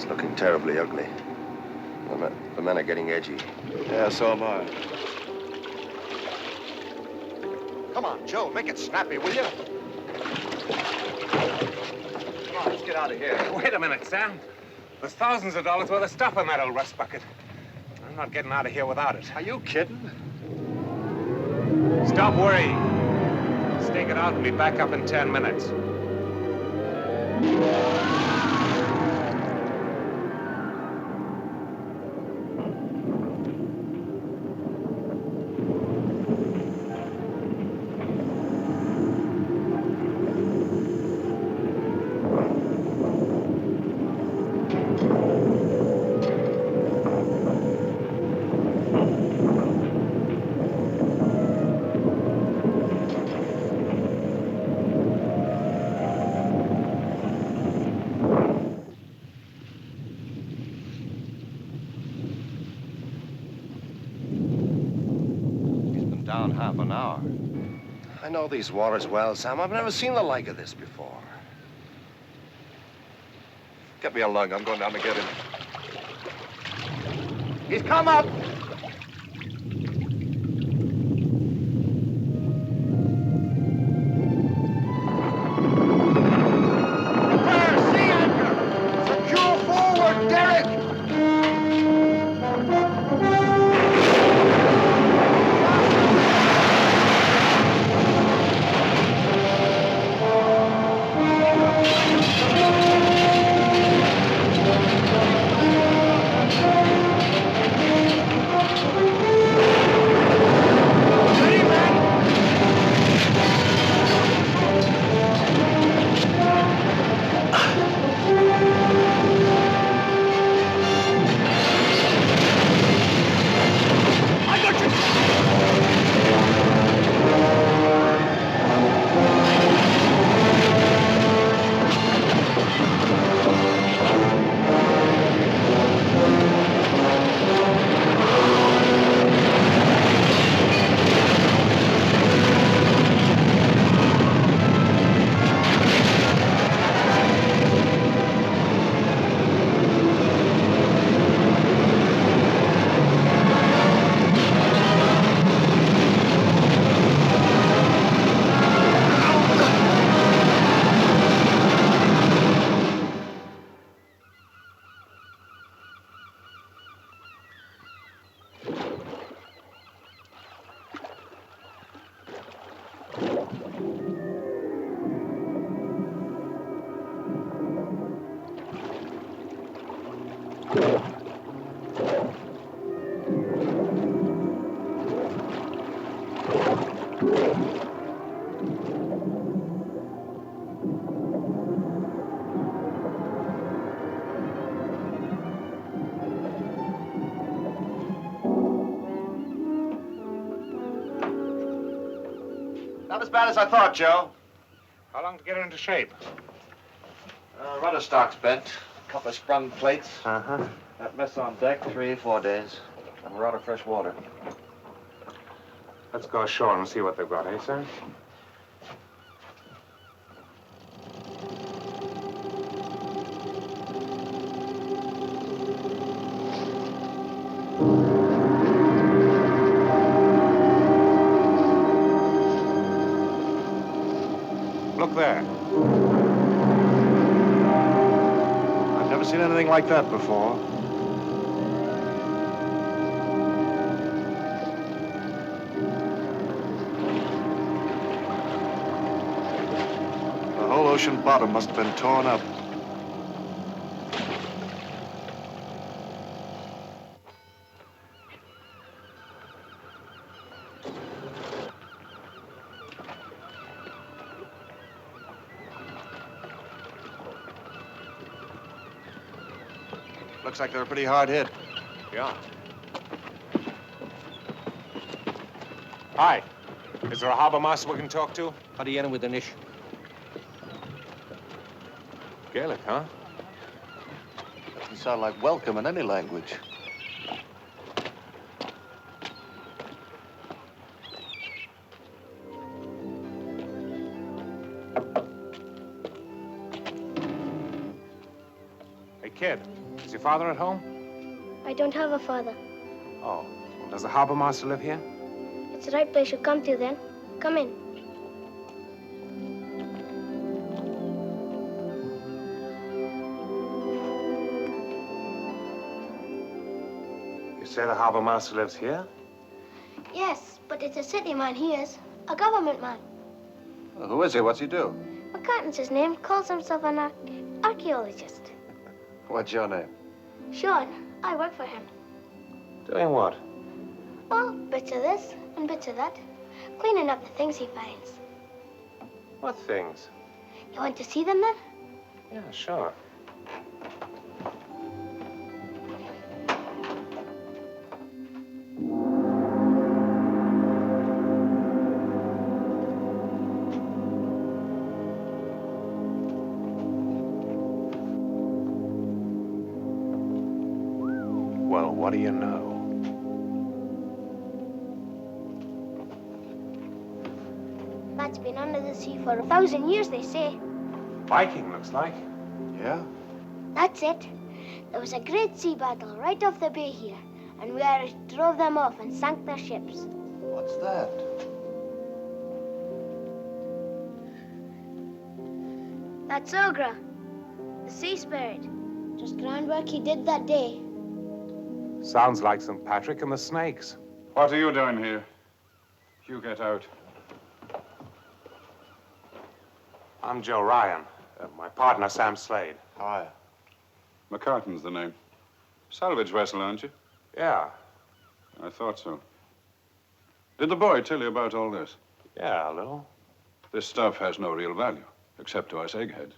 It's looking terribly ugly. The men are getting edgy. Yeah, so am I. Come on, Joe, make it snappy, will you? Come on, let's get out of here. Wait a minute, Sam. There's thousands of dollars worth of stuff in that old rust bucket. I'm not getting out of here without it. Are you kidding? Stop worrying. Stake it out and be back up in 10 minutes. Down half an hour. I know these waters well, Sam. I've never seen the like of this before. Get me a lug. I'm going down to get him. He's come up! Prepare, sea anchor! Secure forward, Derek! Not as bad as I thought, Joe. How long to get her into shape? Rudder stock's bent. A couple of sprung plates. Uh-huh. That mess on deck, 3 or 4 days. And we're out of fresh water. Let's go ashore and see what they've got, eh, sir? Look there. I've never seen anything like that before. The whole ocean bottom must have been torn up. Looks like they're pretty hard hit. Yeah. Hi. Is there a harbor master we can talk to? How do you enter with an ish? Gaelic, huh? Doesn't sound like welcome in any language. Hey, kid. kid. Is your father at home? I don't have a father. Oh. Does the harbor master live here? It's the right place you come to then. Come in. You say the harbor master lives here? Yes, but it's a city man he is. A government man. Well, who is he? What's he do? McCartan's his name. Calls himself an archaeologist. What's your name? Sean, I work for him. Doing what? Well, bits of this and bits of that. Cleaning up the things he finds. What things? You want to see them then? Yeah, sure. Well, what do you know? That's been under the sea for 1,000 years, they say. Viking, looks like. Yeah? That's it. There was a great sea battle right off the bay here, and we Irish drove them off and sank their ships. What's that? That's Ogra, the sea spirit. Just groundwork he did that day. Sounds like St. Patrick and the snakes. What are you doing here? You get out. I'm Joe Ryan. My partner, Sam Slade. Hi. McCartan's the name. Salvage vessel, aren't you? Yeah. I thought so. Did the boy tell you about all this? Yeah, a little. This stuff has no real value, except to us eggheads.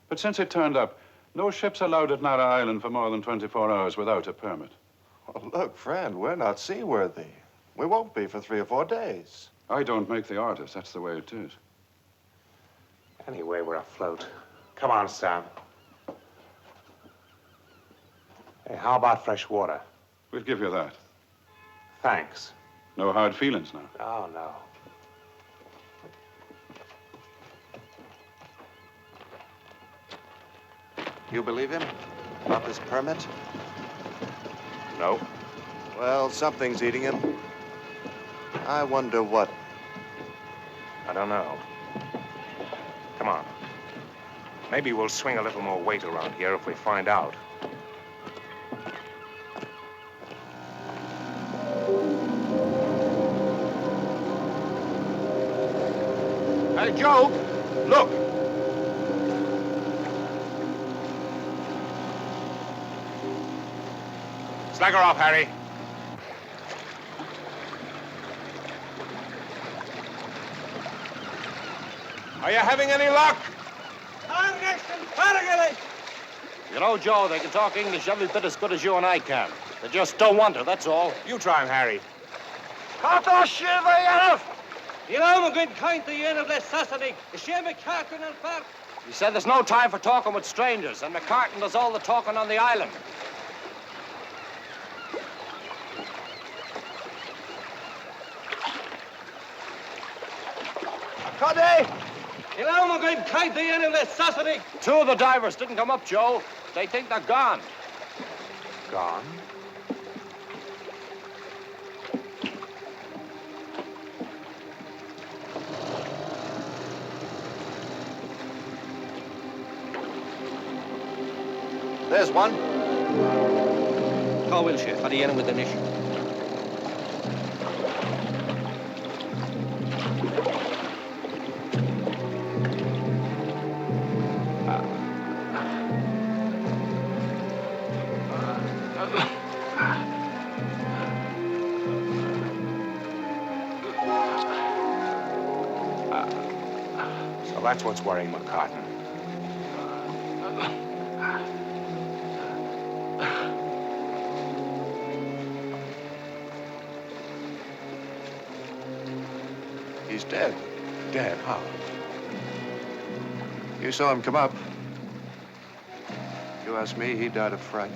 But since it turned up, no ship's allowed at Nara Island for more than 24 hours without a permit. Well, look, friend, we're not seaworthy. We won't be for 3 or 4 days. I don't make the orders. That's the way it is. Anyway, we're afloat. Come on, Sam. Hey, how about fresh water? We'll give you that. Thanks. No hard feelings now. Oh, no. You believe him? About this permit? No. Well, something's eating him. I wonder what. I don't know. Come on. Maybe we'll swing a little more weight around here if we find out. Hey, Joe, look. Slag her off, Harry. Are you having any luck? You know, Joe, they can talk English every bit as good as you and I can. They just don't want to, that's all. You try him, Harry. He said there's no time for talking with strangers, and McCartan does all the talking on the island. Two of the divers didn't come up, Joe. They think they're gone. Gone? There's one. How will she? How do you end with an issue? So that's what's worrying McCartan. He's dead. Dead, how? You saw him come up. You ask me, he died of fright.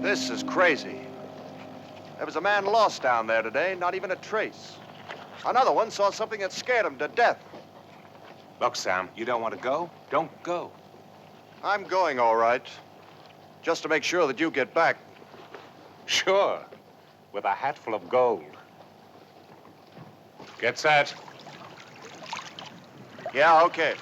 This is crazy. There was a man lost down there today, not even a trace. Another one saw something that scared him to death. Look, Sam, you don't want to go? Don't go. I'm going, all right. Just to make sure that you get back. Sure. With a hat full of gold. Get set. Yeah, okay.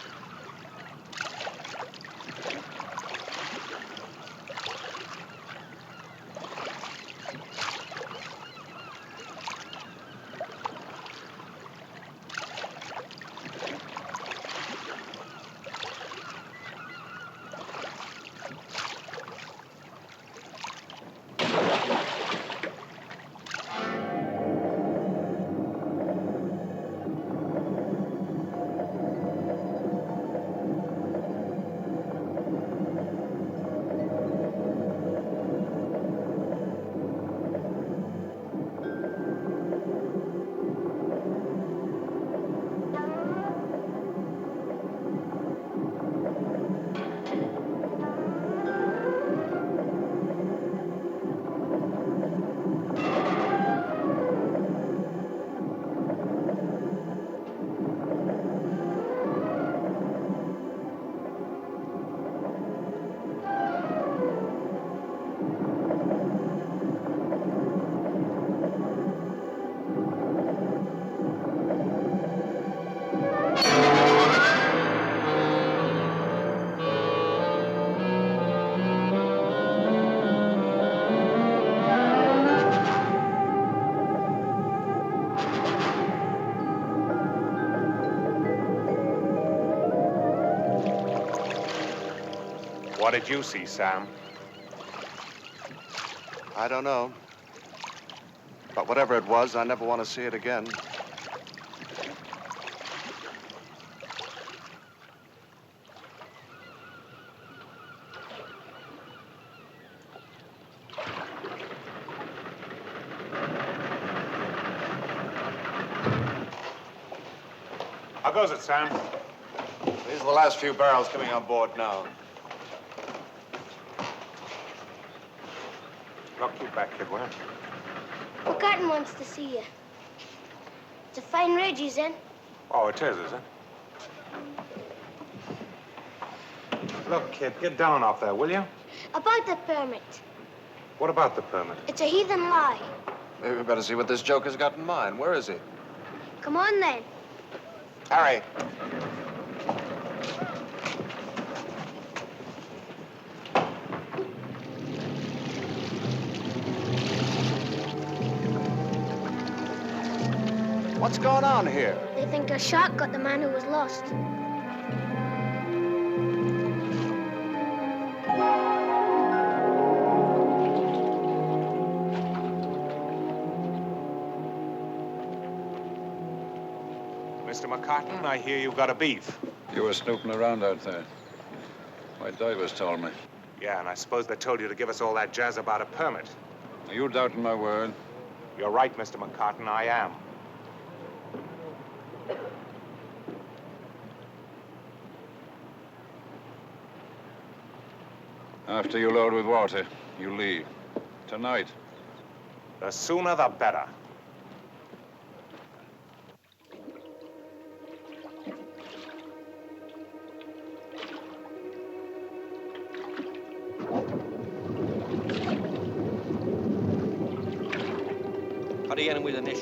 What did you see, Sam? I don't know. But whatever it was, I never want to see it again. How goes it, Sam? These are the last few barrels coming on board now. Look, you back, kid, will you? McCartan wants to see you. It's a fine ridge he's in. Oh, it is it? Look, kid, get down off there, will you? About the permit. What about the permit? It's a heathen lie. Maybe we better see what this joker's got in mind. Where is he? Come on, then. Harry. What's going on here? They think a shark got the man who was lost. Mr. McCartan, I hear you've got a beef. You were snooping around out there. My divers told me. Yeah, and I suppose they told you to give us all that jazz about a permit. Are you doubting my word? You're right, Mr. McCartan, I am. After you load with water, you leave. Tonight. The sooner the better. Hadi with an ish.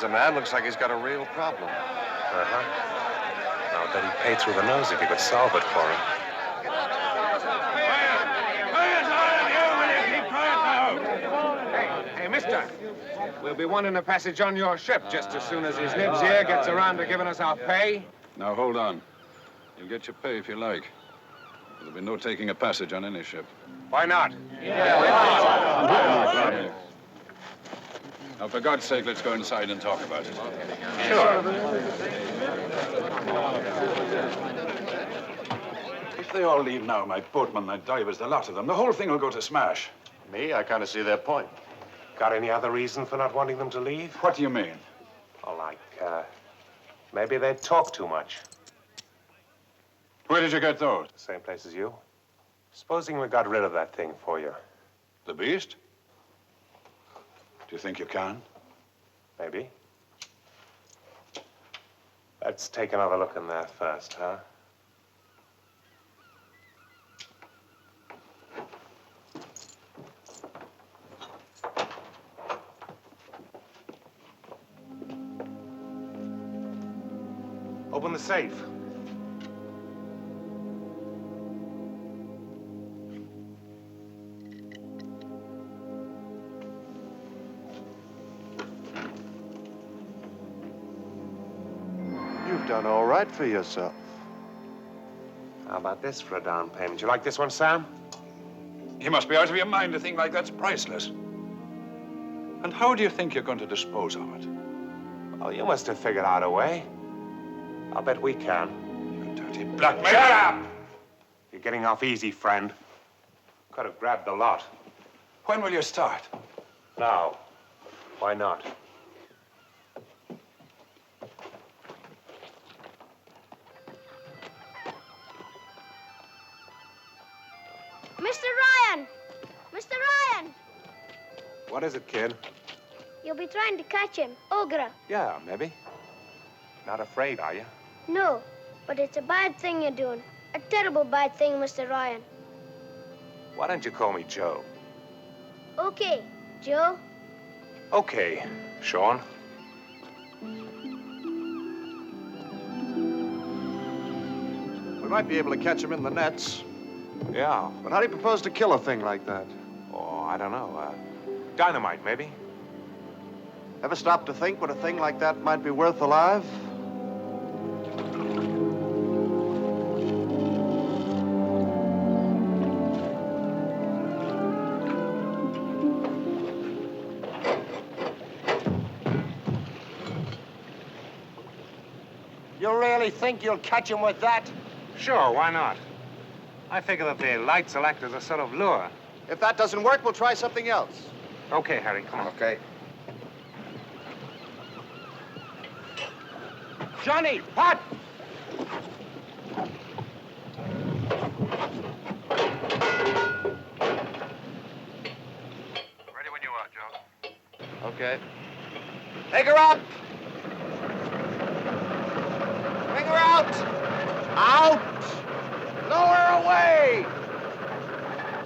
as a man, looks like he's got a real problem. Uh-huh. I'll bet he'd pay through the nose if you could solve it for him. Hey, mister. We'll be wanting a passage on your ship just as soon as his nibs here gets around to giving us our pay. Now, hold on. You'll get your pay if you like. There'll be no taking a passage on any ship. Why not? Now, for God's sake, let's go inside and talk about it. Sure. If they all leave now, my boatmen, my divers, the lot of them, the whole thing will go to smash. Me, I kind of see their point. Got any other reason for not wanting them to leave? What do you mean? Oh, maybe they talk too much. Where did you get those? Same place as you. Supposing we got rid of that thing for you. The beast? Do you think you can? Maybe. Let's take another look in there first, huh? Open the safe. You've done all right for yourself. How about this for a down payment? You like this one, Sam? You must be out of your mind. A thing like that's priceless. And how do you think you're going to dispose of it? Oh, you must have figured out a way. I'll bet we can. You dirty blackmailer! Shut up! You're getting off easy, friend. Could have grabbed the lot. When will you start? Now. Why not? Mr. Ryan! Mr. Ryan! What is it, kid? You'll be trying to catch him, Ogre. Yeah, maybe. Not afraid, are you? No, but it's a bad thing you're doing. A terrible bad thing, Mr. Ryan. Why don't you call me Joe? Okay, Joe. Okay, Sean. We might be able to catch him in the nets. Yeah. But how do you propose to kill a thing like that? Oh, I don't know. Dynamite, maybe? Ever stop to think what a thing like that might be worth alive? You really think you'll catch him with that? Sure, why not? I figure that the lights will act as a sort of lure. If that doesn't work, we'll try something else. Okay, Harry, come on. Okay. Johnny, what? Ready when you are, Joe. Okay. Take her up! Bring her out! Out! Lower away!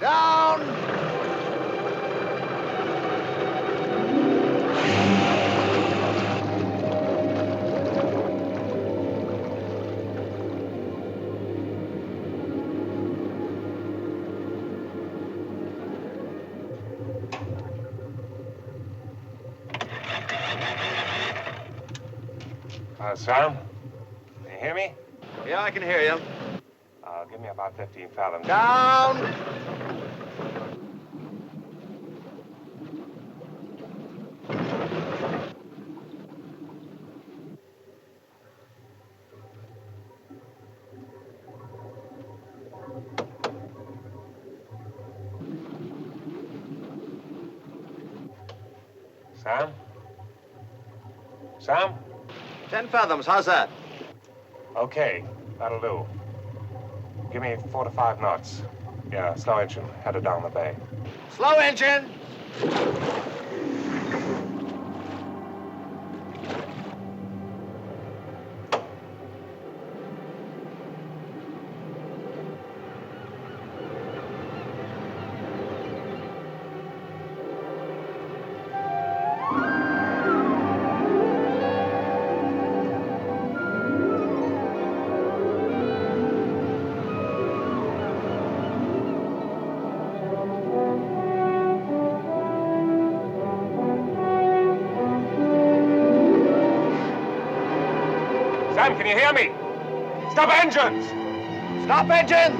Down! Sam? Can you hear me? Yeah, I can hear you. Give me about 15 fathoms. Down! Sam? Sam? 10 fathoms, how's that? Okay, that'll do. Give me 4 to 5 knots. Yeah, slow engine, headed down the bay. Slow engine! can you hear me? Stop engines! Stop engines!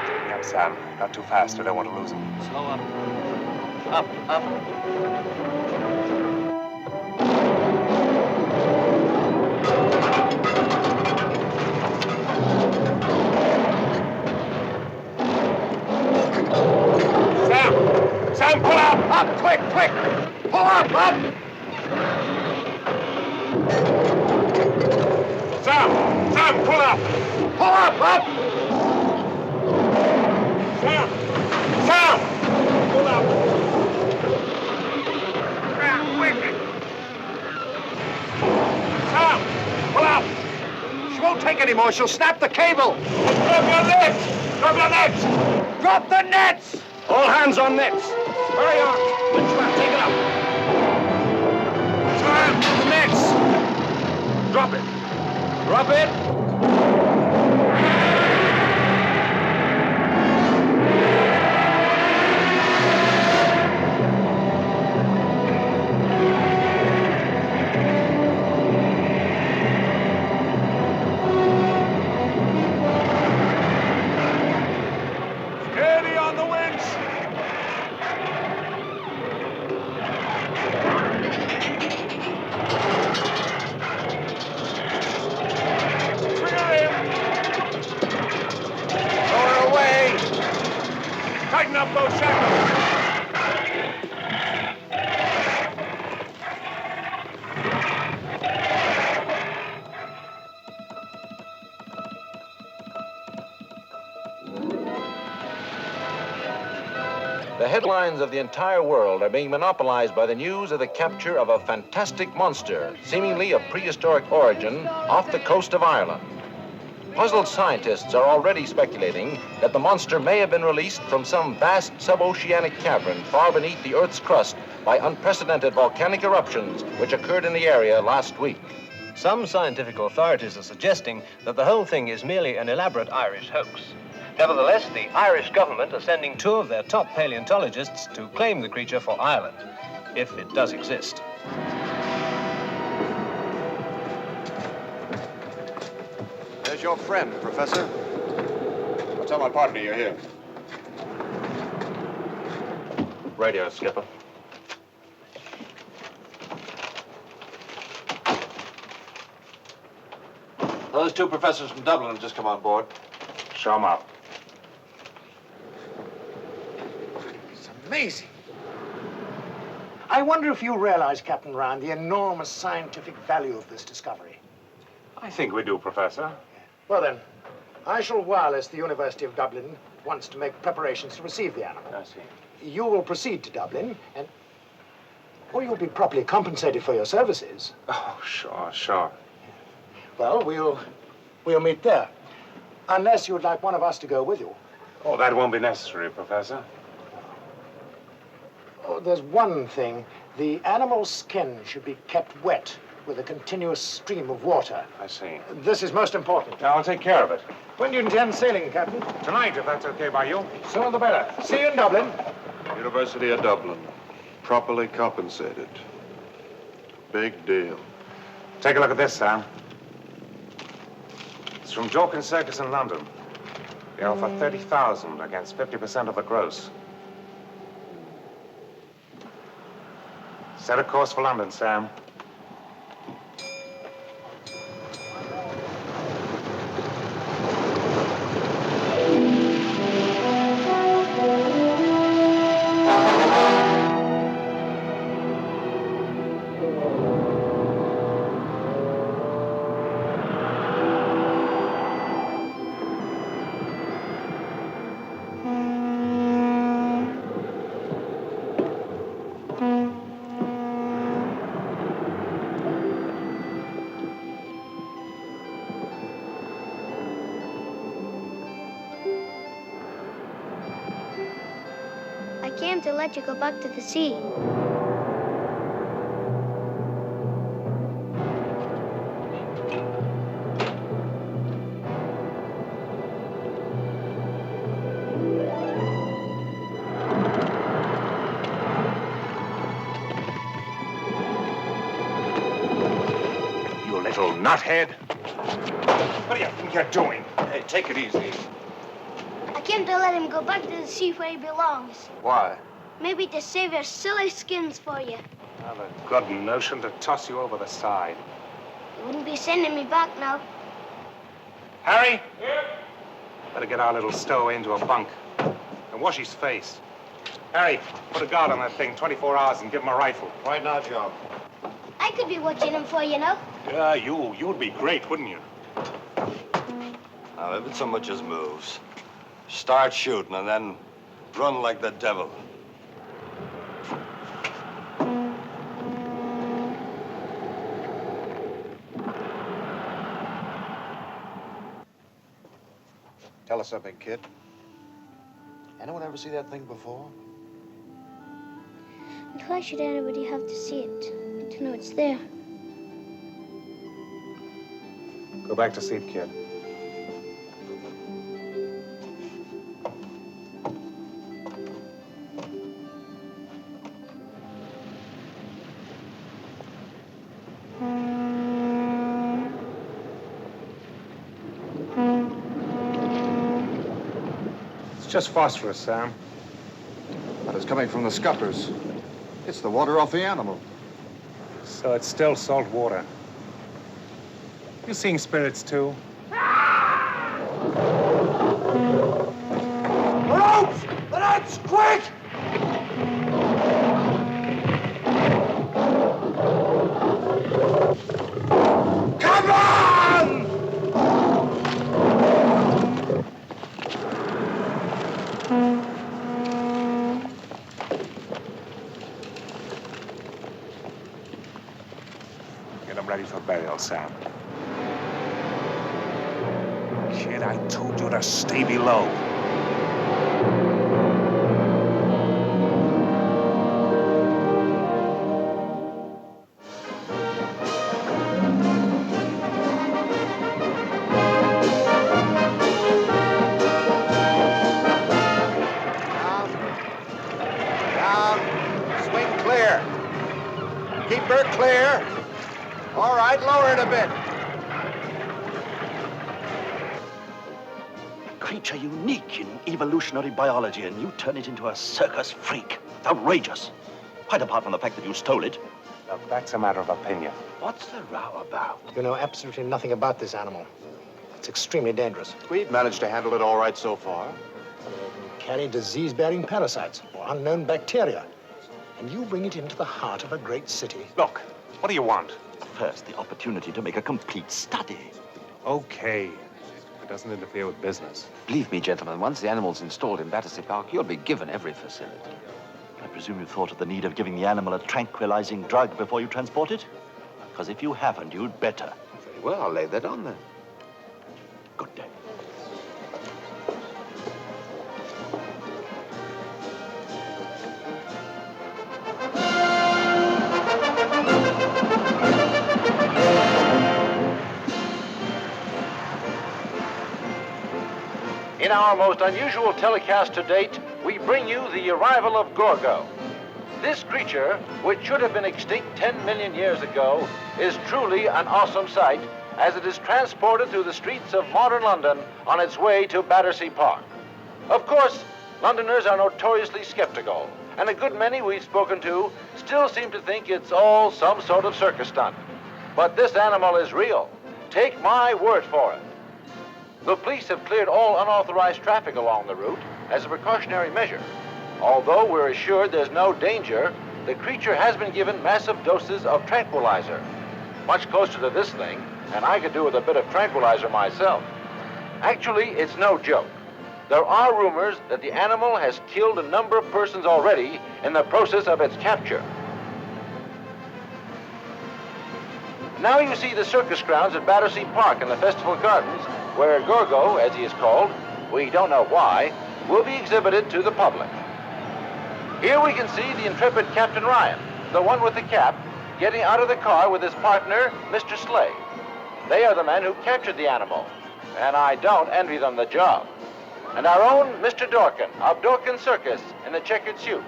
Take me up, Sam. Not too fast. I don't want to lose him. Slow up. Up, up. Sam, pull up! Up, quick, quick! Pull up, up! Sam, pull up! Pull up, up! Sam, pull up! Sam, quick! Sam, pull up! She won't take any more. She'll snap the cable. Drop your nets! Drop your nets! Drop the nets! All hands on nets. Hurry on. Winchman, take it up. Sam, the nets! Drop it! Drop it. Steady on the winch! Bring her in! Throw her away. Tighten up those shackles! The headlines of the entire world are being monopolized by the news of the capture of a fantastic monster, seemingly of prehistoric origin, off the coast of Ireland. Puzzled scientists are already speculating that the monster may have been released from some vast suboceanic cavern far beneath the Earth's crust by unprecedented volcanic eruptions which occurred in the area last week. Some scientific authorities are suggesting that the whole thing is merely an elaborate Irish hoax. Nevertheless, the Irish government are sending 2 of their top paleontologists to claim the creature for Ireland, if it does exist. There's your friend, Professor. I'll tell my partner you're here. Radio, Skipper. Those 2 professors from Dublin have just come on board. Show them up. It's amazing. I wonder if you realize, Captain Ryan, the enormous scientific value of this discovery. I think we do, Professor. Well, then, I shall wireless the University of Dublin once to make preparations to receive the animal. I see. You will proceed to Dublin, and... well, you'll be properly compensated for your services. Oh, sure. Well, we'll meet there. Unless you'd like one of us to go with you. Oh, that won't be necessary, Professor. Oh, there's one thing. The animal's skin should be kept wet with a continuous stream of water. I see. This is most important. I'll take care of it. When do you intend sailing, Captain? Tonight, if that's okay by you. Sooner the better. See you in Dublin. University of Dublin. Properly compensated. Big deal. Take a look at this, Sam. It's from Jorkin Circus in London. They offer 30,000 against 50% of the gross. Set a course for London, Sam. I came to let you go back to the sea. You little nuthead. What do you think you're doing? Hey, take it easy. I came to let him go back to the sea where he belongs. Why? Maybe to save your silly skins for you. Have a good notion to toss you over the side. You wouldn't be sending me back now. Harry? Better get our little stowaway into a bunk and wash his face. Harry, put a guard on that thing 24 hours and give him a rifle. Right now, Joe. I could be watching him for you now. Yeah, you'd be great, wouldn't you? Now, if it so much as moves, start shooting and then run like the devil. Tell us something, kid. Anyone ever see that thing before? And why should anybody have to see it to know it's there? Go back to sleep, kid. It's just phosphorus, Sam. But it's coming from the scuppers. It's the water off the animal. So it's still salt water. You seeing spirits, too? Ropes! The nets, quick! Come on! Get them ready for burial, Sam. Kid, I told you to stay below. Down. Swing clear. Keep her clear. All right, lower it a bit. Creature unique in evolutionary biology, and you turn it into a circus freak. It's outrageous. Quite apart from the fact that you stole it. Now, that's a matter of opinion. What's the row about? You know absolutely nothing about this animal. It's extremely dangerous. We've managed to handle it all right so far. It can carry disease-bearing parasites or unknown bacteria. And you bring it into the heart of a great city. Look, what do you want? First, the opportunity to make a complete study. Okay. If it doesn't interfere with business. Believe me, gentlemen, once the animal's installed in Battersea Park, you'll be given every facility. I presume you thought of the need of giving the animal a tranquilizing drug before you transport it? Because if you haven't, you'd better. Very well, I'll lay that on then. Good day. In our most unusual telecast to date, we bring you the arrival of Gorgo. This creature, which should have been extinct 10 million years ago, is truly an awesome sight as it is transported through the streets of modern London on its way to Battersea Park. Of course, Londoners are notoriously skeptical, and a good many we've spoken to still seem to think it's all some sort of circus stunt. But this animal is real. Take my word for it. The police have cleared all unauthorized traffic along the route as a precautionary measure. Although we're assured there's no danger, the creature has been given massive doses of tranquilizer. Much closer to this thing, and I could do with a bit of tranquilizer myself. Actually, it's no joke. There are rumors that the animal has killed a number of persons already in the process of its capture. Now you see the circus grounds at Battersea Park and the Festival Gardens, where Gorgo, as he is called, we don't know why, will be exhibited to the public. Here we can see the intrepid Captain Ryan, the one with the cap, getting out of the car with his partner, Mr. Slade. They are the men who captured the animal, and I don't envy them the job. And our own Mr. Dorkin of Dorkin Circus in the checkered suit.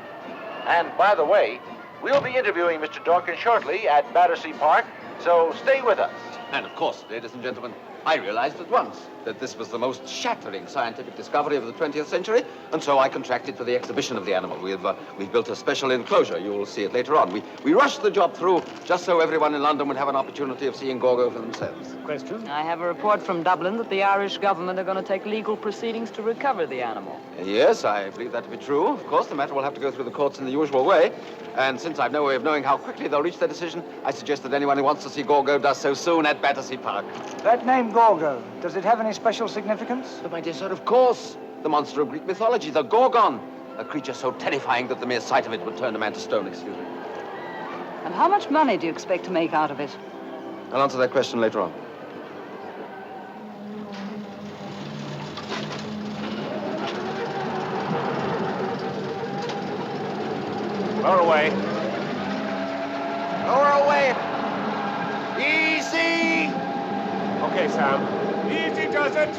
And by the way, we'll be interviewing Mr. Dorkin shortly at Battersea Park, so stay with us. And of course, ladies and gentlemen, I realized at once that this was the most shattering scientific discovery of the 20th century, and so I contracted for the exhibition of the animal. We've built a special enclosure. You will see it later on. We rushed the job through just so everyone in London would have an opportunity of seeing Gorgo for themselves. Question? I have a report from Dublin that the Irish government are going to take legal proceedings to recover the animal. Yes, I believe that to be true. Of course, the matter will have to go through the courts in the usual way. And since I've no way of knowing how quickly they'll reach their decision, I suggest that anyone who wants to see Gorgo does so soon at Battersea Park. That name, Gorgo, does it have any special significance? But my dear sir, of course. The monster of Greek mythology, the Gorgon. A creature so terrifying that the mere sight of it would turn a man to stone, excuse me. And how much money do you expect to make out of it? I'll answer that question later on. Lower away. Lower away. Easy. Okay, Sam. Easy does it.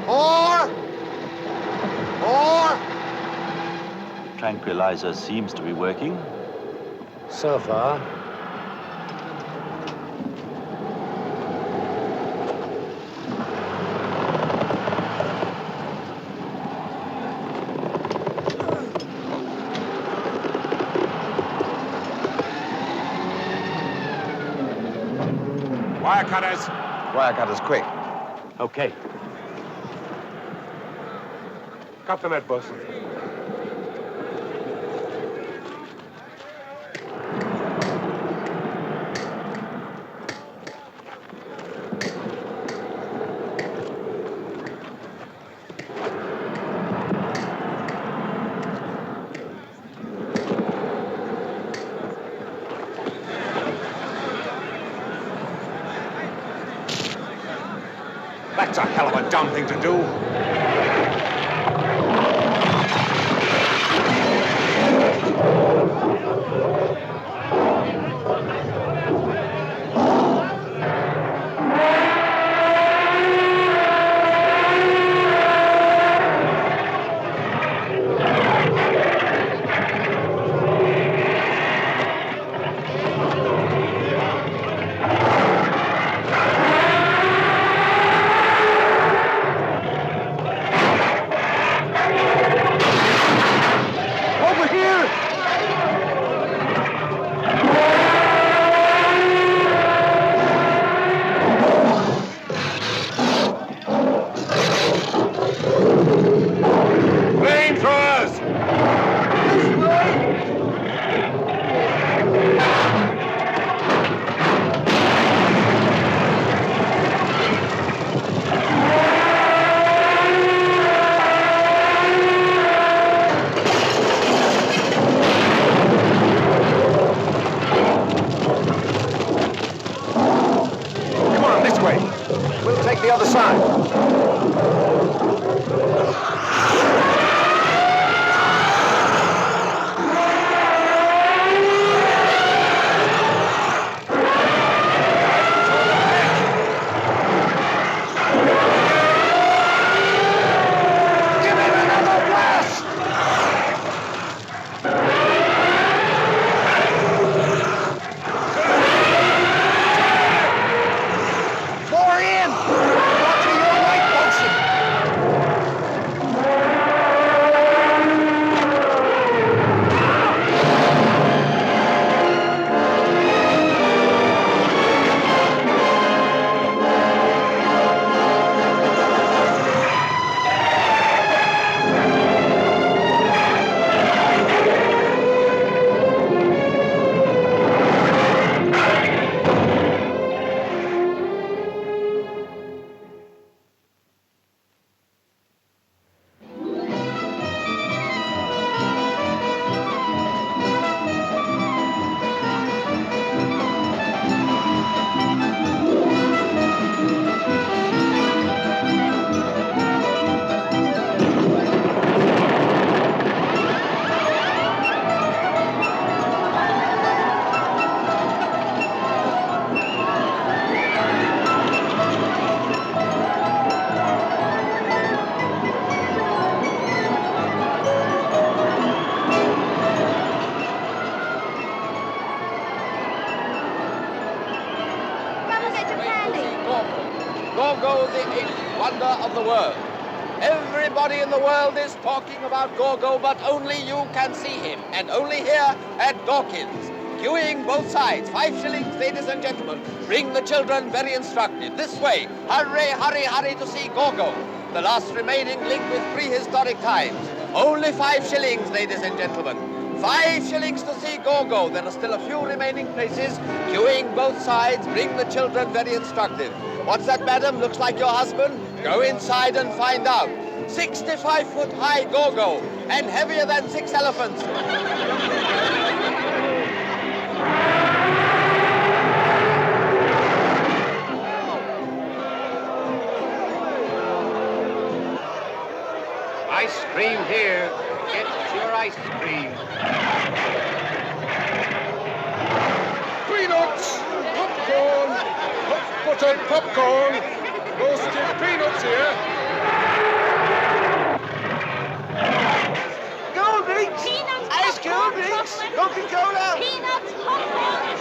More. More. Tranquilizer seems to be working. So far. Wire cutters. Wire cutters, quick. Okay. Cut the net, bosun. That's a hell of a dumb thing to do. We'll take the other side. More in! Watch your right, Bosun! Gorgo, the eighth wonder of the world. Everybody in the world is talking about Gorgo, but only you can see him, and only here at Dawkins. Queuing both sides, 5 shillings, ladies and gentlemen. Bring the children, very instructive. This way, hurry, hurry, hurry to see Gorgo, the last remaining link with prehistoric times. Only 5 shillings, ladies and gentlemen. 5 shillings to see Gorgo. There are still a few remaining places. Queuing both sides, bring the children, very instructive. What's that, madam? Looks like your husband? Go inside and find out. 65-foot high Gorgo, and heavier than 6 elephants. Ice cream here. Get your ice cream. Peanuts! Popcorn! Buttered popcorn! Roasted peanuts here! Cold drinks! Peanuts! Ice cold drinks! Coca-Cola! Peanuts, popcorn,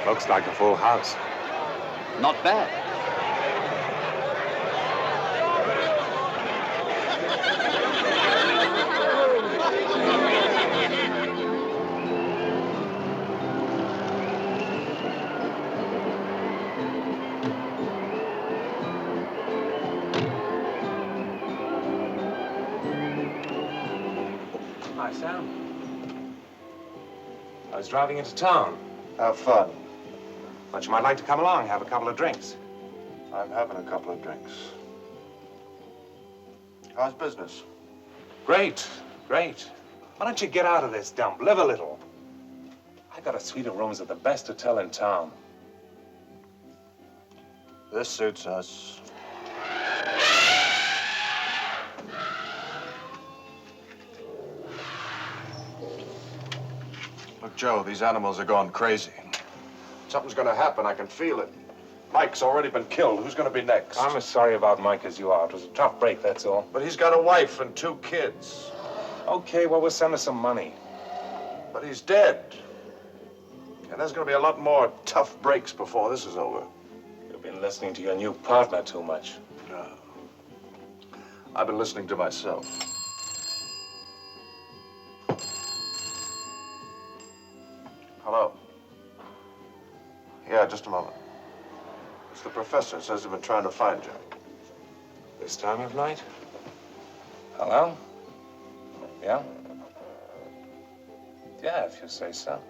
Looks like a full house. Not bad. Hi, Sam. I was driving into town. Have fun. But you might like to come along, have a couple of drinks. I'm having a couple of drinks. How's business? Great, great. Why don't you get out of this dump, live a little? I got a suite of rooms at the best hotel in town. This suits us. Look, Joe, these animals are going crazy. Something's gonna happen, I can feel it. Mike's already been killed. Who's gonna be next? I'm as sorry about Mike as you are. It was a tough break, that's all. But he's got a wife and 2 kids. Okay, well, we'll send her some money. But he's dead. And there's gonna be a lot more tough breaks before this is over. You've been listening to your new partner too much. No. I've been listening to myself. Hello. Yeah, just a moment. It's the professor. Says they've been trying to find you. This time of night? Hello? Yeah? Yeah, if you say so.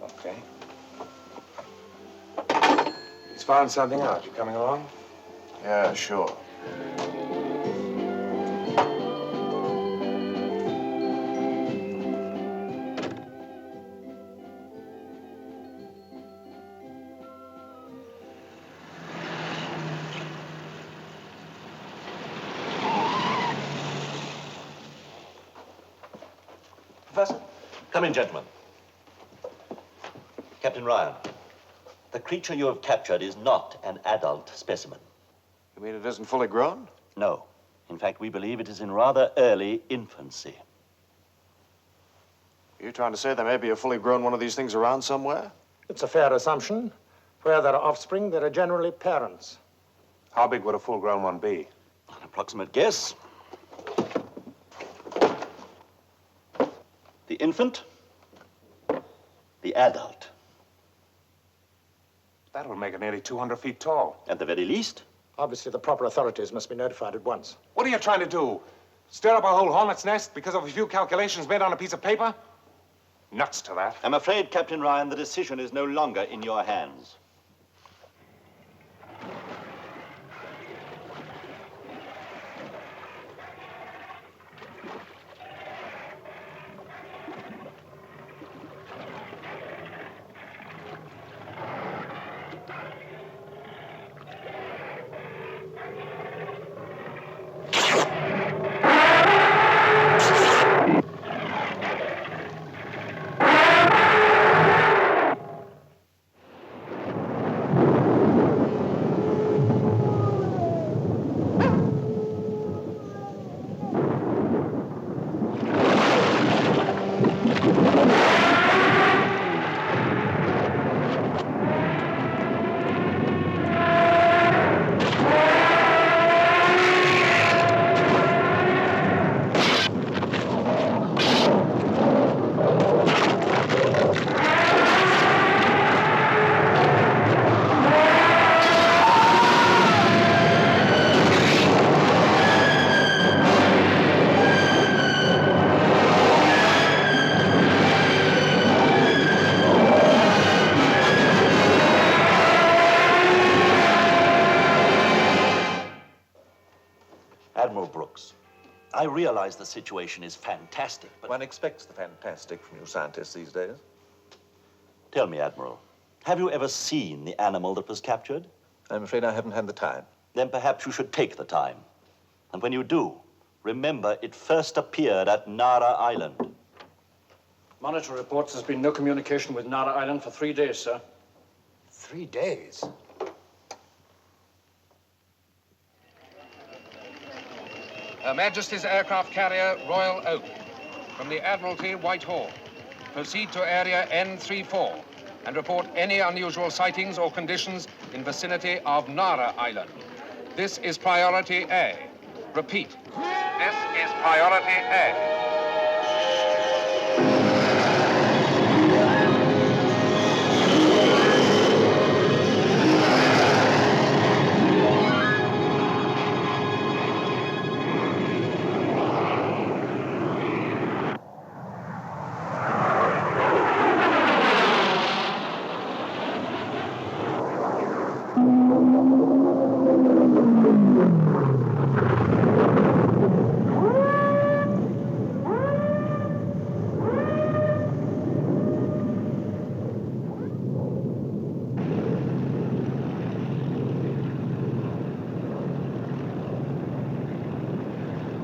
Okay. He's found something out. You coming along? Yeah, sure. Professor, come in, gentlemen. Captain Ryan, the creature you have captured is not an adult specimen. You mean it isn't fully grown? No. In fact, we believe it is in rather early infancy. Are you trying to say there may be a fully grown one of these things around somewhere? It's a fair assumption. Where there are offspring, there are generally parents. How big would a full-grown one be? An approximate guess. The infant, the adult. That would make it nearly 200 feet tall. At the very least. Obviously, the proper authorities must be notified at once. What are you trying to do? Stir up a whole hornet's nest because of a few calculations made on a piece of paper? Nuts to that. I'm afraid, Captain Ryan, the decision is no longer in your hands. I realize the situation is fantastic, but... One expects the fantastic from you scientists these days. Tell me, Admiral, have you ever seen the animal that was captured? I'm afraid I haven't had the time. Then perhaps you should take the time. And when you do, remember it first appeared at Nara Island. Monitor reports there's been no communication with Nara Island for 3 days, sir. 3 days? Her Majesty's aircraft carrier, Royal Oak, from the Admiralty, Whitehall. Proceed to area N34 and report any unusual sightings or conditions in vicinity of Nara Island. This is priority A. Repeat. This is priority A.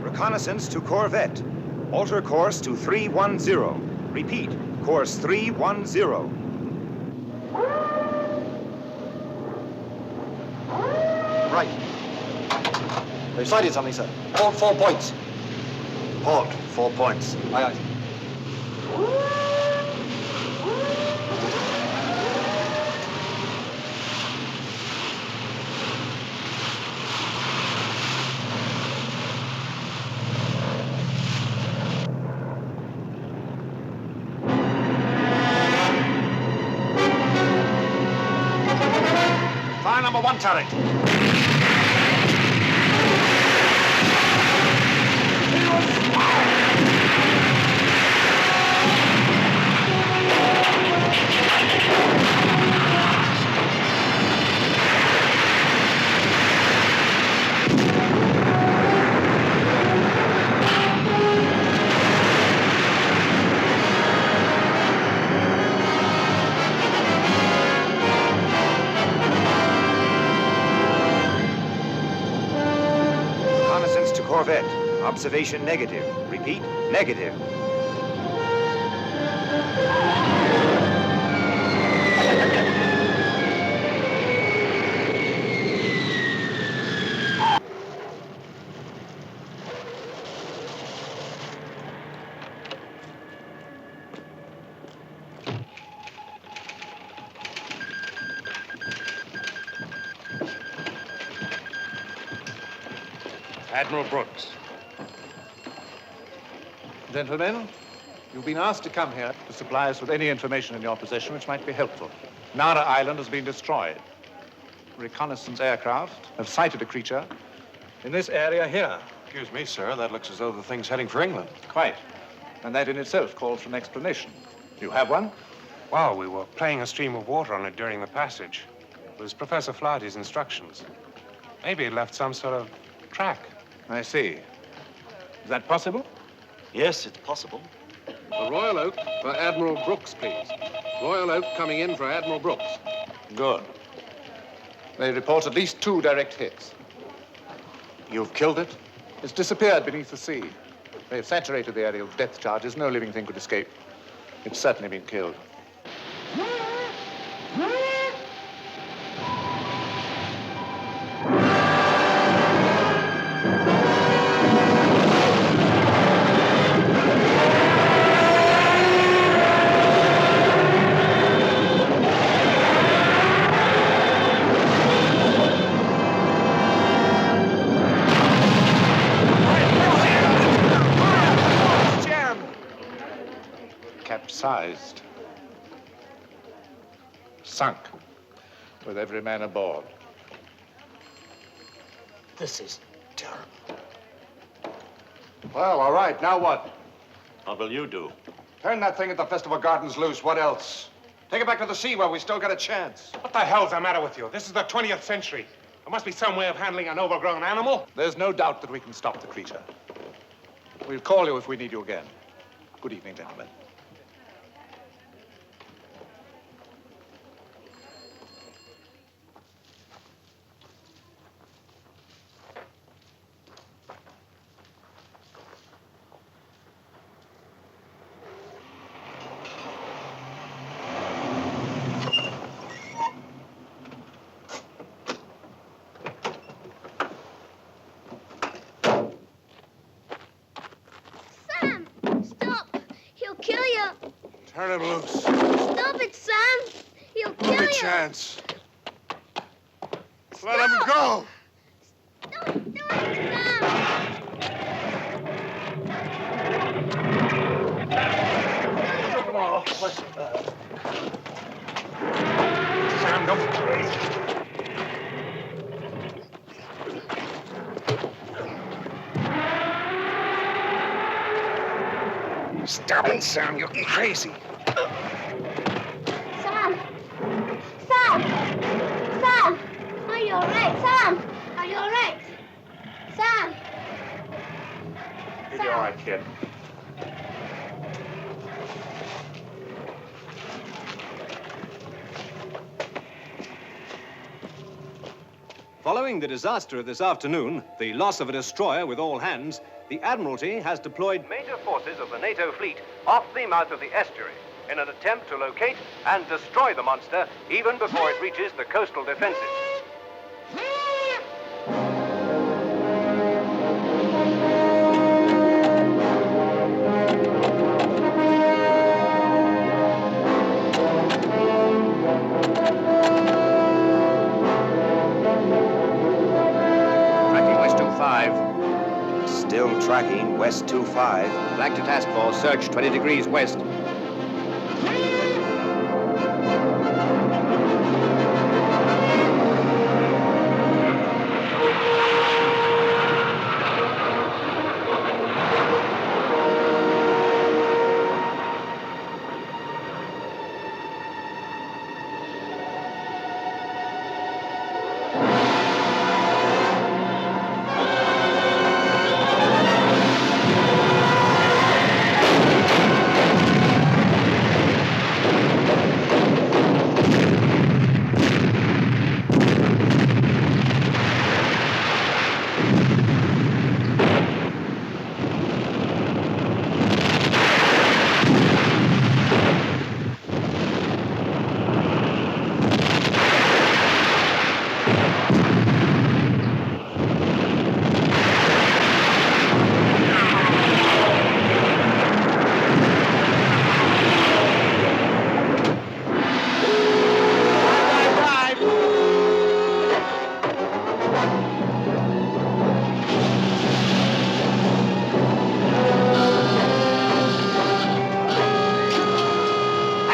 Reconnaissance to Corvette. Alter course to 310. Repeat, course 310. Right. They've sighted something, sir. Port 4 points. Port 4 points. Aye, aye. Fire number 1 turret. Corvette. Observation negative. Repeat, negative. Admiral Brooks. Gentlemen, you've been asked to come here to supply us with any information in your possession which might be helpful. Nara Island has been destroyed. Reconnaissance aircraft have sighted a creature in this area here. Excuse me, sir. That looks as though the thing's heading for England. Quite. And that in itself calls for an explanation. You have one? Well, we were playing a stream of water on it during the passage. It was Professor Flaherty's instructions. Maybe it left some sort of track. I see. Is that possible? Yes, it's possible. The Royal Oak for Admiral Brooks, please. Royal Oak coming in for Admiral Brooks. Good. They report at least 2 direct hits. You've killed it? It's disappeared beneath the sea. They've saturated the area with depth charges. No living thing could escape. It's certainly been killed. Capsized. Sunk. With every man aboard. This is terrible. Well, all right. Now what? What will you do? Turn that thing at the Festival Gardens loose. What else? Take it back to the sea where we still got a chance. What the hell's the matter with you? This is the 20th century. There must be some way of handling an overgrown animal. There's no doubt that we can stop the creature. We'll call you if we need you again. Good evening, gentlemen. Sam, stop! He'll kill you. Turn him loose. Stop it, Sam. He'll kill Only you. chance. Let him go. Don't do it, Sam. Sam, don't. Stop it, Sam. You're crazy. Sam! Sam! Sam! Are you all right, Sam? Are you all right? Sam! You'll be all right, kid. Following the disaster of this afternoon, the loss of a destroyer with all hands, the Admiralty has deployed major forces of the NATO fleet off the mouth of the estuary in an attempt to locate and destroy the monster even before it reaches the coastal defenses. Tracking West 25. Still tracking West 25. Flag to task force. Search 20 degrees west.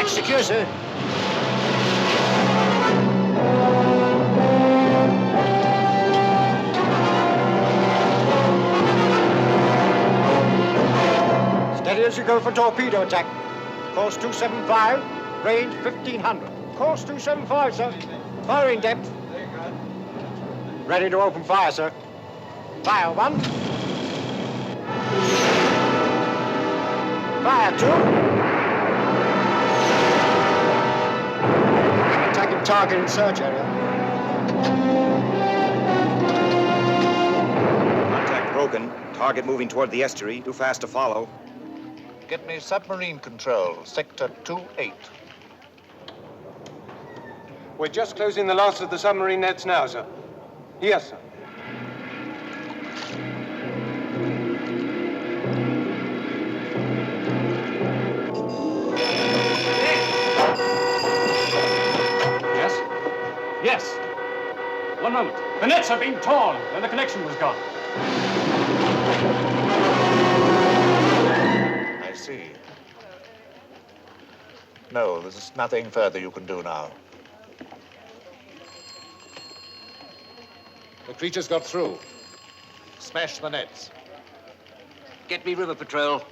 Secure, sir. Steady as you go for torpedo attack. Course 275, range 1500. Course 275, sir. Firing depth. Ready to open fire, sir. Fire 1. Fire 2. Attacking target in search area. Contact broken. Target moving toward the estuary. Too fast to follow. Get me submarine control, sector 28. We're just closing the last of the submarine nets now, sir. Yes, sir. Yes. One moment. The nets have been torn and the connection was gone. I see. No, there's nothing further you can do now. The creature's got through. Smash the nets. Get me river patrol.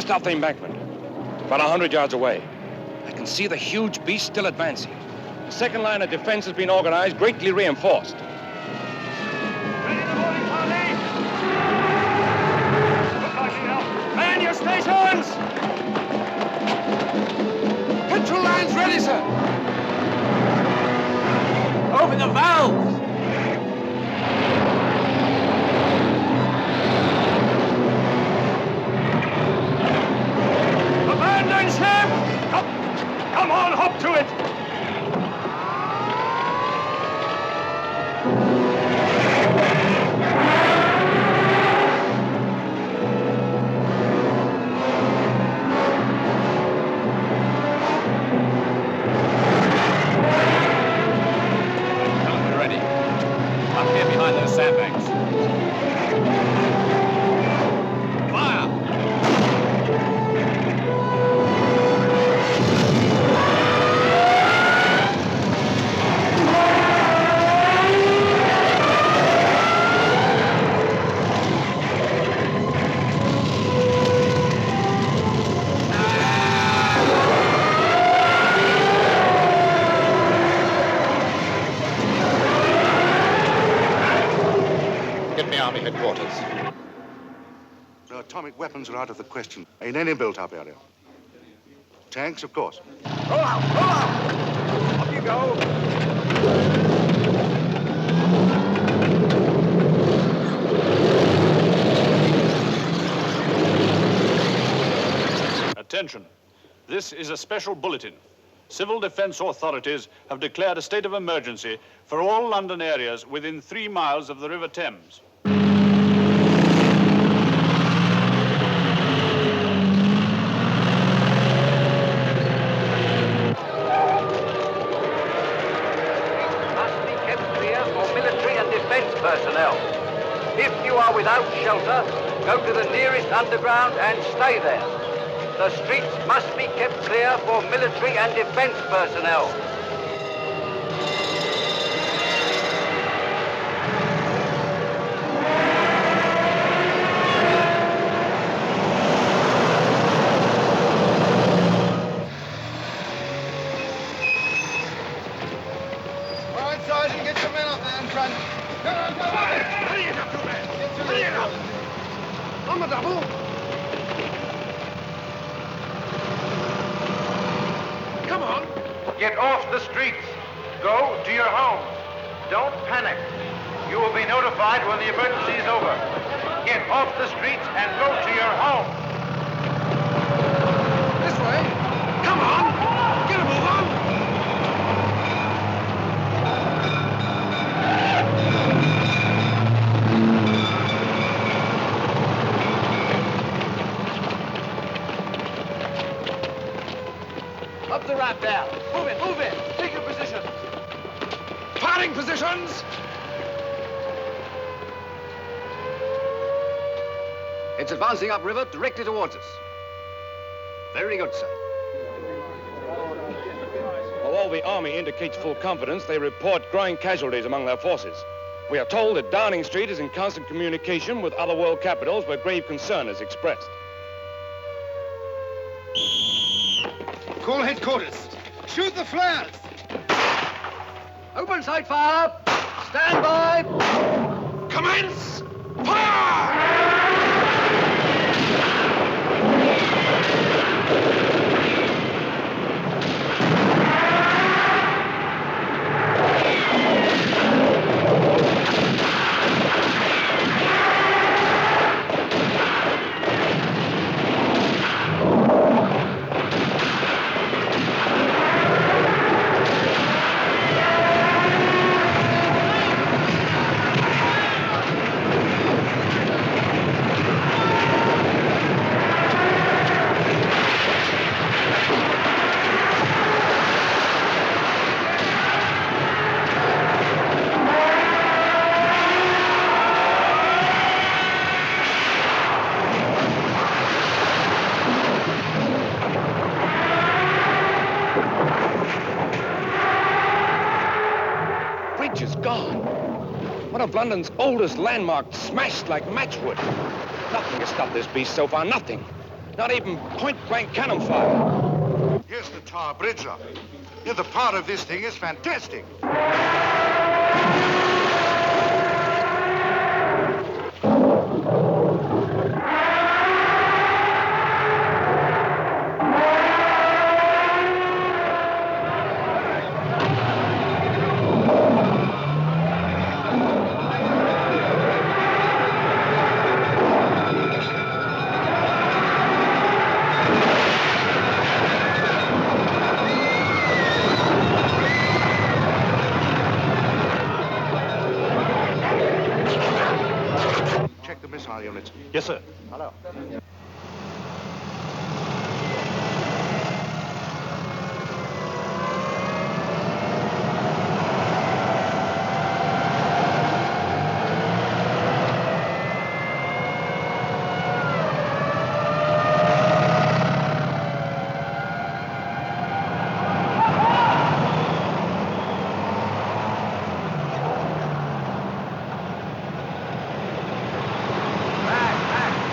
Just off the embankment. About 100 yards away. I can see the huge beast still advancing. The second line of defense has been organized, greatly reinforced. Man your stations! Control lines ready, sir. Open the valves! Abandon ship! Come on, hop to it! Ready. Up here behind those sandbags. Fire! Get me Army headquarters. The atomic weapons are out of the question in any built-up area. Tanks, of course. Roll out! Roll out! Up you go! Attention. This is a special bulletin. Civil defense authorities have declared a state of emergency for all London areas within 3 miles of the River Thames. Must be kept clear for military and defense personnel. If you are without shelter, go to the nearest underground and stay there. The streets must be kept clear for military and defense personnel. All right, Sergeant, get your men up there in front. Come on, come on! Hurry it up, man! Hurry it up! On the double! Come on! Get off the streets. Go to your homes. Don't panic. You will be notified when the emergency is over. Get off the streets and go to your home. This way! Come on! Get a move on! Up the ramp there. Move it, move it. Take your position. Firing positions. It's advancing upriver directly towards us. Very good, sir. Although the Army indicates full confidence, they report growing casualties among their forces. We are told that Downing Street is in constant communication with other world capitals where grave concern is expressed. Call headquarters. Shoot the flares. Open sight fire. Stand by. Commence. Fire! Bridge is gone. One of London's oldest landmarks smashed like matchwood. Nothing has stopped this beast so far, nothing. Not even point-blank cannon fire. Here's the Tower Bridge rocket. Yeah, the power of this thing is fantastic. Check the missile units. Yes, sir. Hello.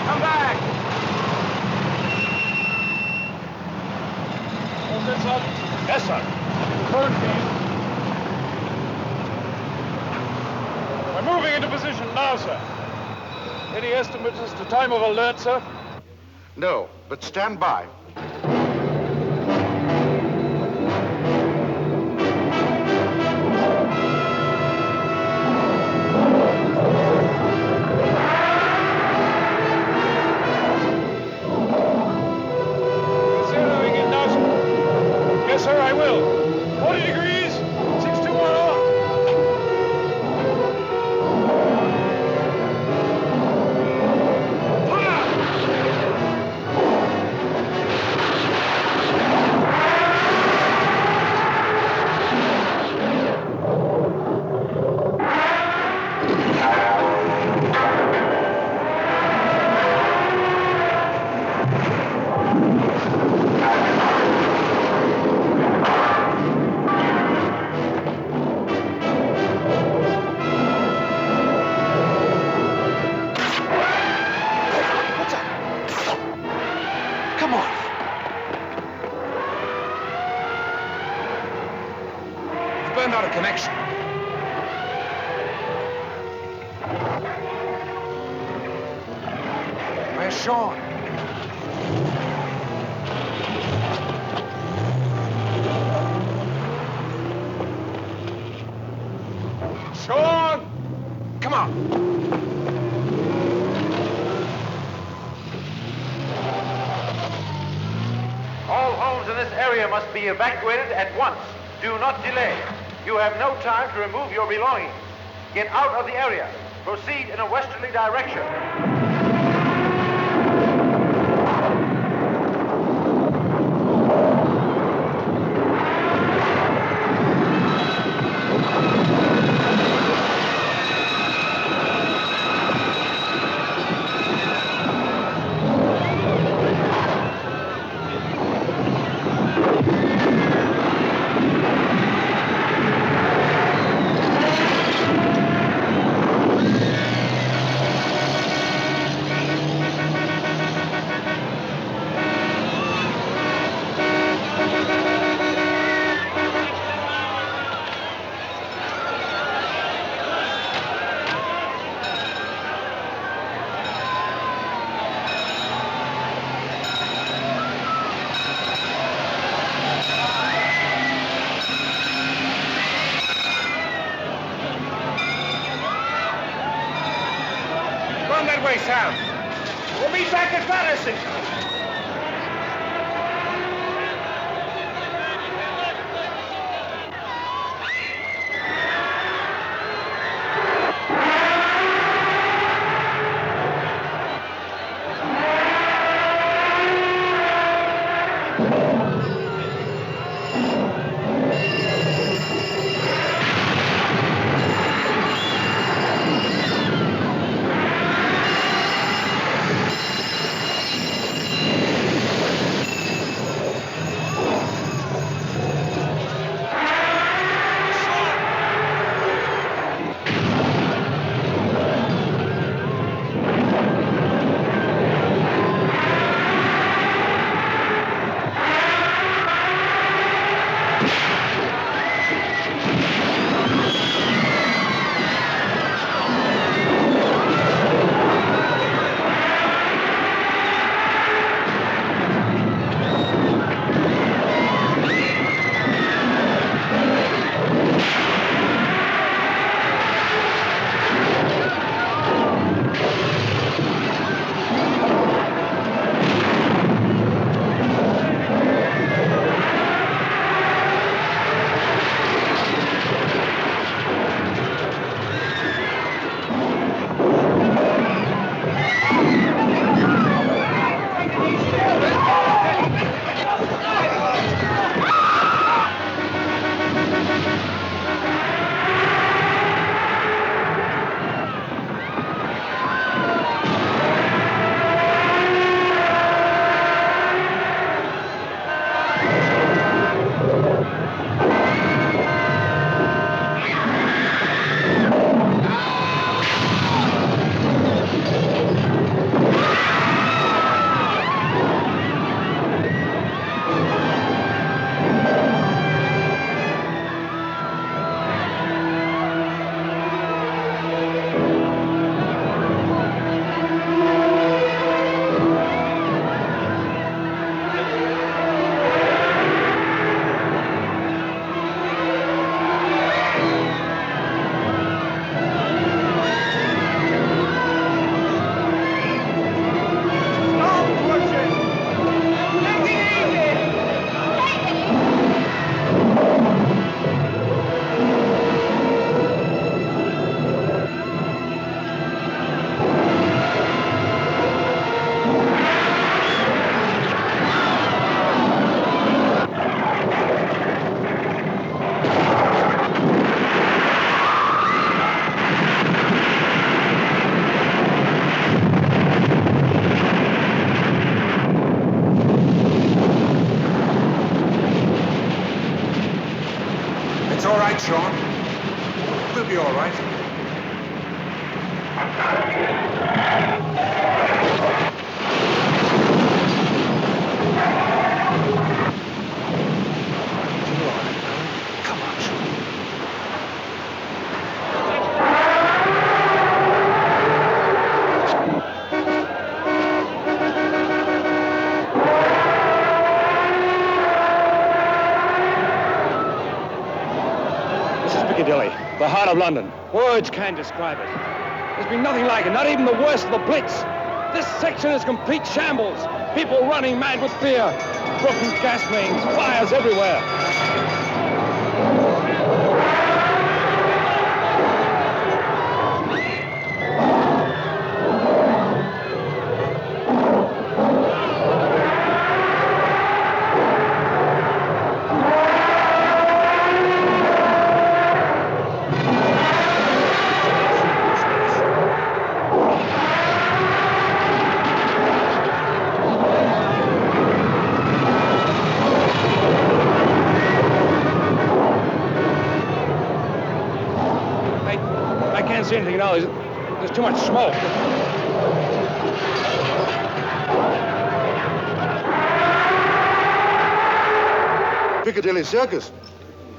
Come back! All set, Sergeant? Yes, sir. We're moving into position now, sir. Any estimates as to time of alert, sir? No, but stand by. Zeroing in now, sir. Yes, sir, I will. 40 degrees, 621 on. Come on. We've burned out a connection. Where's Sean? Sean! Come on. All homes in this area must be evacuated at once. Do not delay. You have no time to remove your belongings. Get out of the area. Proceed in a westerly direction. Run that way, Sam. We'll be back at Patterson. be all right. Come on, shoot. This is Piccadilly, the heart of London. Words can't describe it. There's been nothing like it, not even the worst of the Blitz. This section is complete shambles. People running mad with fear. Broken gas mains, fires everywhere. I can't see anything now. There's too much smoke. Piccadilly Circus.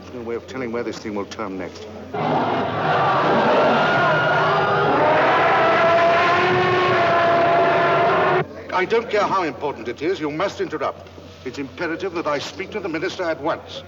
There's no way of telling where this thing will turn next. I don't care how important it is, you must interrupt. It's imperative that I speak to the minister at once.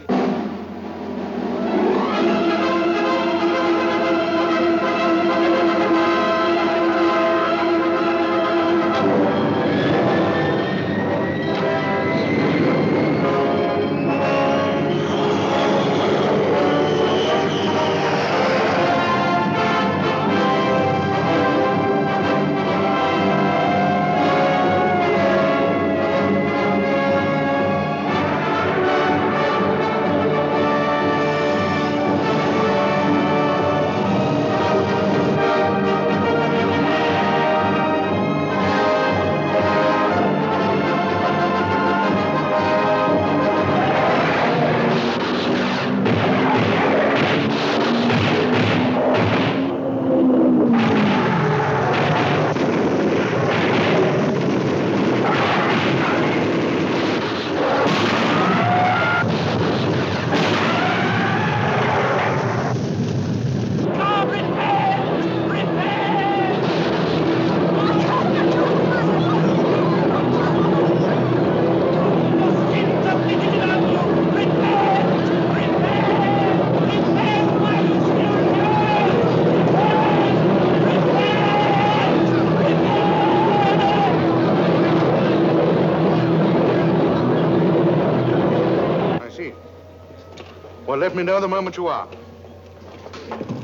Well, let me know the moment you are.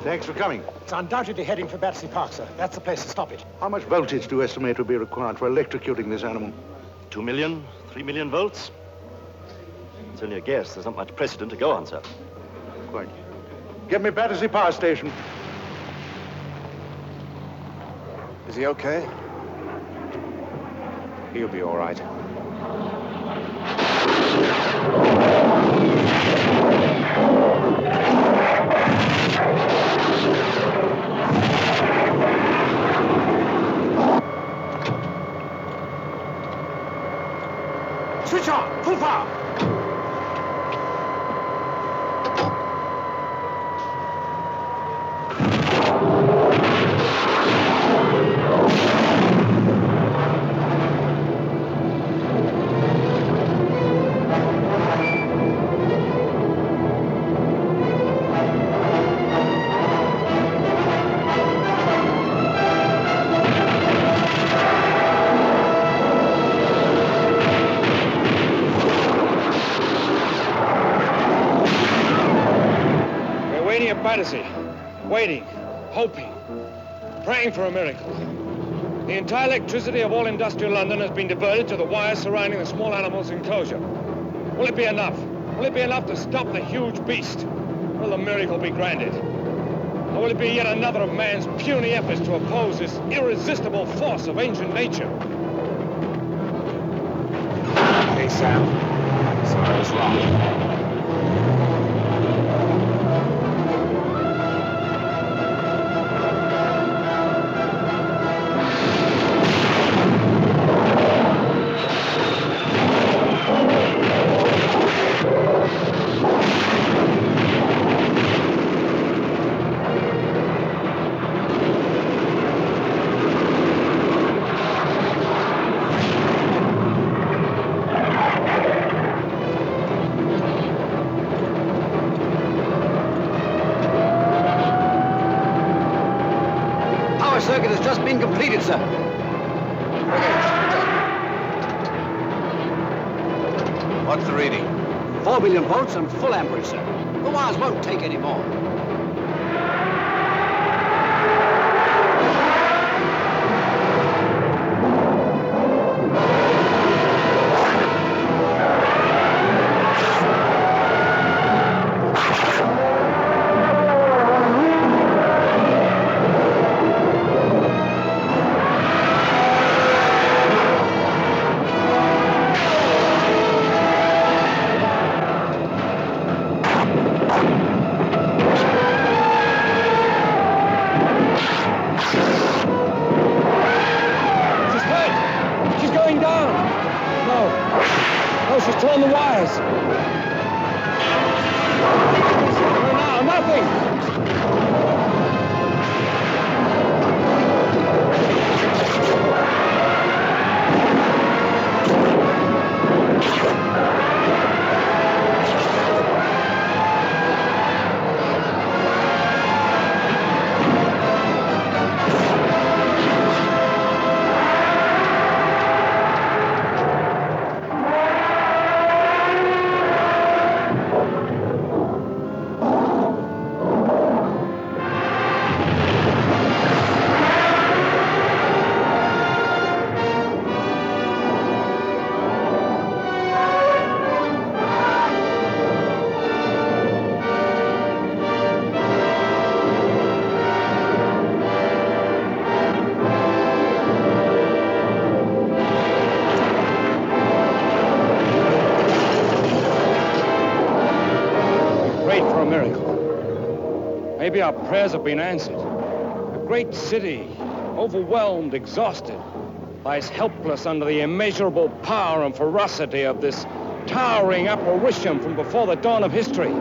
Thanks for coming. It's undoubtedly heading for Battersea Park, sir. That's the place to stop it. How much voltage do you estimate will be required for electrocuting this animal? 2 million, 3 million volts? It's only a guess. There's not much precedent to go on, sir. Quite. Get me Battersea Power Station. Is he okay? He'll be all right. Switch on! Full power! Battersea, waiting, hoping, praying for a miracle. The entire electricity of all industrial London has been diverted to the wires surrounding the small animals' enclosure. Will it be enough? Will it be enough to stop the huge beast? Will the miracle be granted? Or will it be yet another of man's puny efforts to oppose this irresistible force of ancient nature? Hey, Sam. Sorry, I was wrong. circuit has just been completed, sir. What's the reading? 4 billion volts and full amperage, sir. The wires won't take any more. She's torn the wires. Now, nothing. Maybe our prayers have been answered. A great city, overwhelmed, exhausted, lies helpless under the immeasurable power and ferocity of this towering apparition from before the dawn of history.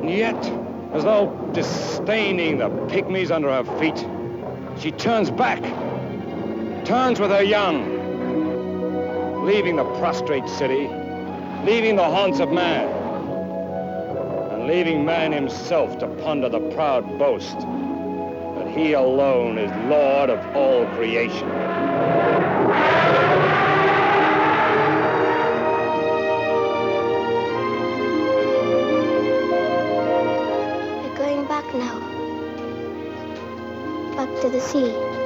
And yet, as though disdaining the pygmies under her feet, she turns back, turns with her young, leaving the prostrate city, leaving the haunts of man, leaving man himself to ponder the proud boast that he alone is Lord of all creation. We're going back now. Back to the sea.